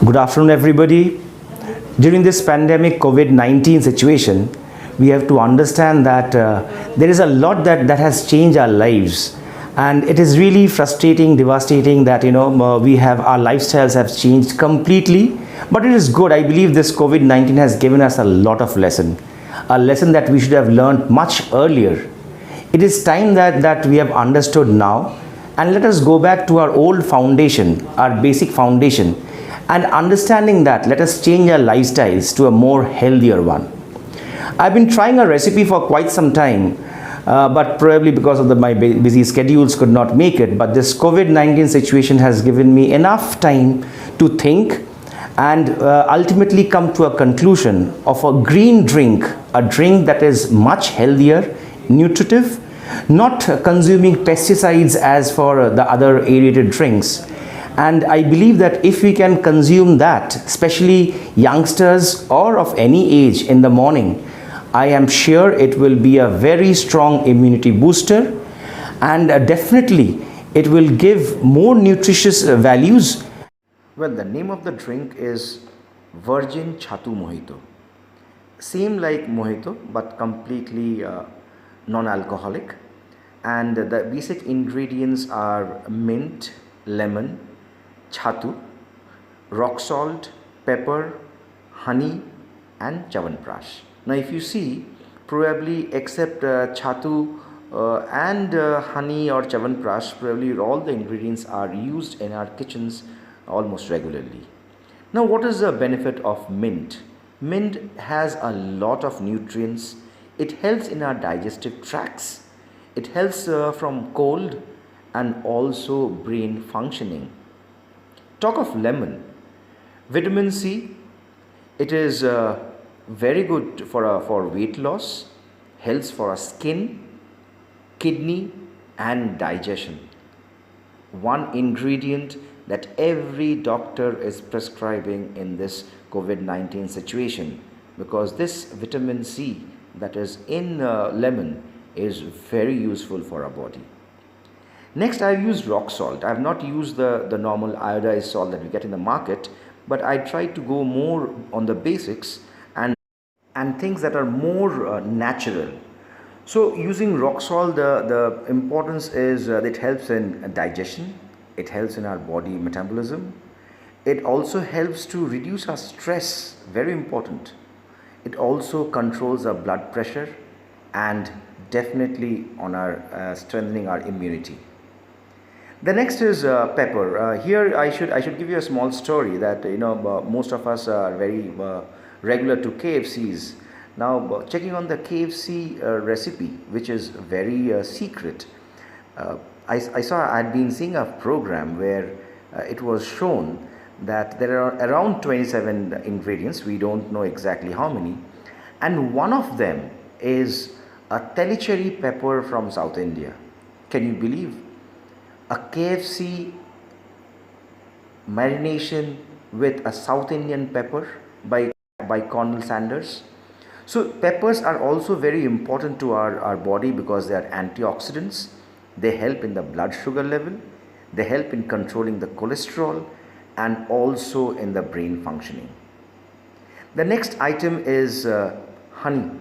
Good afternoon, everybody. During this pandemic COVID-19 situation, we have to understand that there is a lot that has changed our lives, and it is really frustrating, devastating that we have our lifestyles have changed completely. But it is good. I believe this COVID-19 has given us a lesson that we should have learned much earlier. It is time that we have understood now, and let us go back to our old foundation, our basic foundation, and understanding that, let us change our lifestyles to a more healthier one. I've been trying a recipe for quite some time, but probably because of my busy schedules could not make it. But this COVID-19 situation has given me enough time to think and ultimately come to a conclusion of a green drink, a drink that is much healthier, nutritive, not consuming pesticides as for the other aerated drinks. And I believe that if we can consume that, especially youngsters or of any age in the morning, I am sure it will be a very strong immunity booster, and definitely it will give more nutritious values. Well, the name of the drink is Virgin Chatu Mojito. Same like Mojito, but completely non-alcoholic. And the basic ingredients are mint, lemon, chatu, rock salt, pepper, honey, and Chyawanprash. Now, if you see, probably except chatu and honey or Chyawanprash, probably all the ingredients are used in our kitchens almost regularly. Now, what is the benefit of mint? Mint has a lot of nutrients. It helps in our digestive tracts. It helps from cold and also brain functioning. Talk of lemon, vitamin C. It is very good for weight loss, helps for our skin, kidney, and digestion. One ingredient that every doctor is prescribing in this COVID-19 situation, because this vitamin C that is in lemon is very useful for our body. Next, I've used rock salt. I've not used the normal iodized salt that we get in the market, but I try to go more on the basics and things that are more natural. So using rock salt, the importance is that it helps in digestion, it helps in our body metabolism, it also helps to reduce our stress, very important. It also controls our blood pressure and definitely on our strengthening our immunity. The next is pepper. Here I should give you a small story that most of us are very regular to KFCs. Now checking on the KFC recipe, which is very secret, I had been seeing a program where it was shown that there are around 27 ingredients. We don't know exactly how many, and one of them is a Tellicherry pepper from South India. Can you believe? A KFC marination with a South Indian pepper by Colonel Sanders. So peppers are also very important to our body because they are antioxidants. They help in the blood sugar level. They help in controlling the cholesterol and also in the brain functioning. The next item is honey.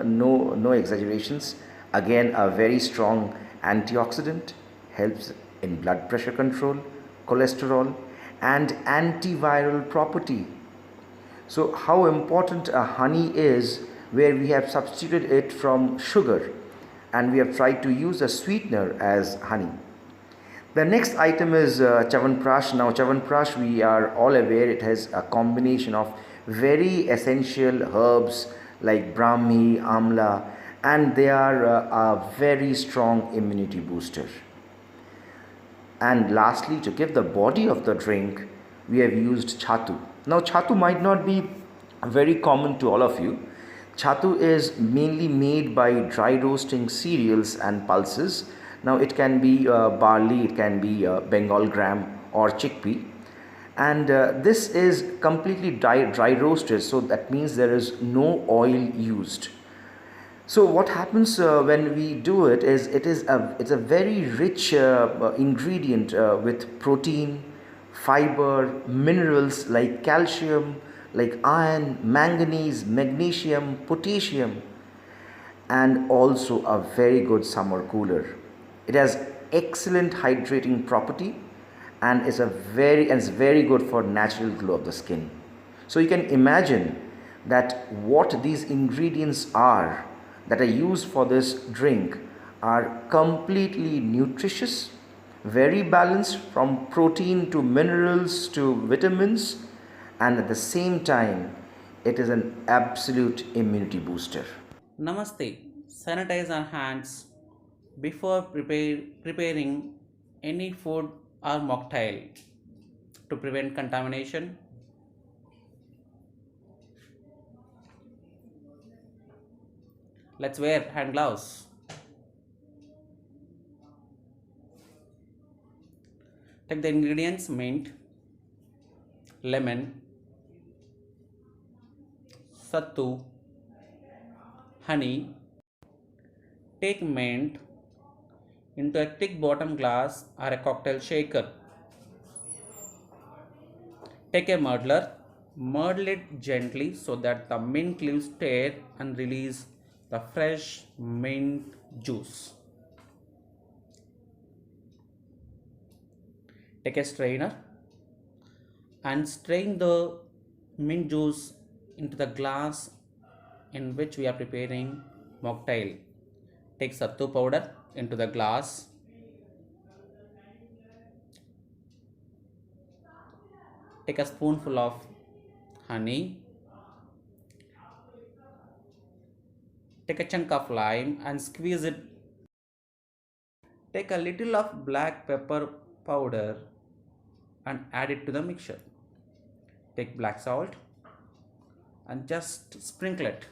No exaggerations. Again, a very strong antioxidant, helps in blood pressure control, cholesterol, and antiviral property. So how important a honey is, where we have substituted it from sugar and we have tried to use a sweetener as honey. The next item is Chyawanprash. Now Chyawanprash, we are all aware, it has a combination of very essential herbs like Brahmi, Amla, and they are a very strong immunity booster. And lastly, to give the body of the drink, we have used chatu. Now chatu might not be very common to all of you. Chatu is mainly made by dry roasting cereals and pulses. Now it can be barley, it can be Bengal gram or chickpea. And this is completely dry roasted, so that means there is no oil used. So what happens when we do it is it's a very rich ingredient with protein, fiber, minerals like calcium, like iron, manganese, magnesium, potassium, and also a very good summer cooler. It has excellent hydrating property and is very good for natural glow of the skin. So you can imagine that what these ingredients are that are used for this drink are completely nutritious, very balanced from protein to minerals to vitamins, and at the same time it is an absolute immunity booster. Namaste. Sanitize our hands before preparing any food or mocktail to prevent contamination. Let's wear hand gloves. Take the ingredients: mint, lemon, sattu, honey. Take mint into a thick bottom glass or a cocktail shaker. Take a muddler, muddle it gently so that the mint leaves tear and release the fresh mint juice. Take a strainer and strain the mint juice into the glass in which we are preparing mocktail. Take sattu powder into the glass. Take a spoonful of honey. Take a chunk of lime and squeeze it. Take a little of black pepper powder and add it to the mixture. Take black salt and just sprinkle it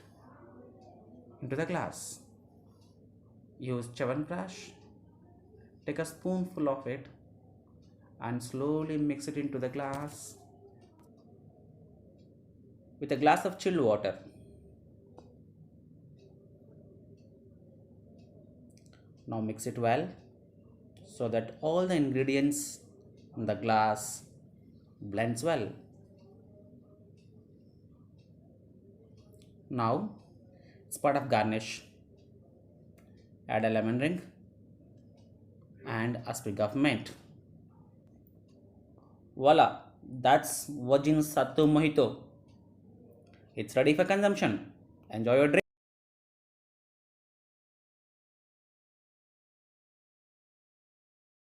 into the glass. Use Chyawanprash. Take a spoonful of it and slowly mix it into the glass with a glass of chilled water. Now mix it well so that all the ingredients in the glass blends well. Now, as part of garnish, add a lemon ring and a sprig of mint. Voila, that's Virgin Sattu Mojito. It's ready for consumption. Enjoy your drink.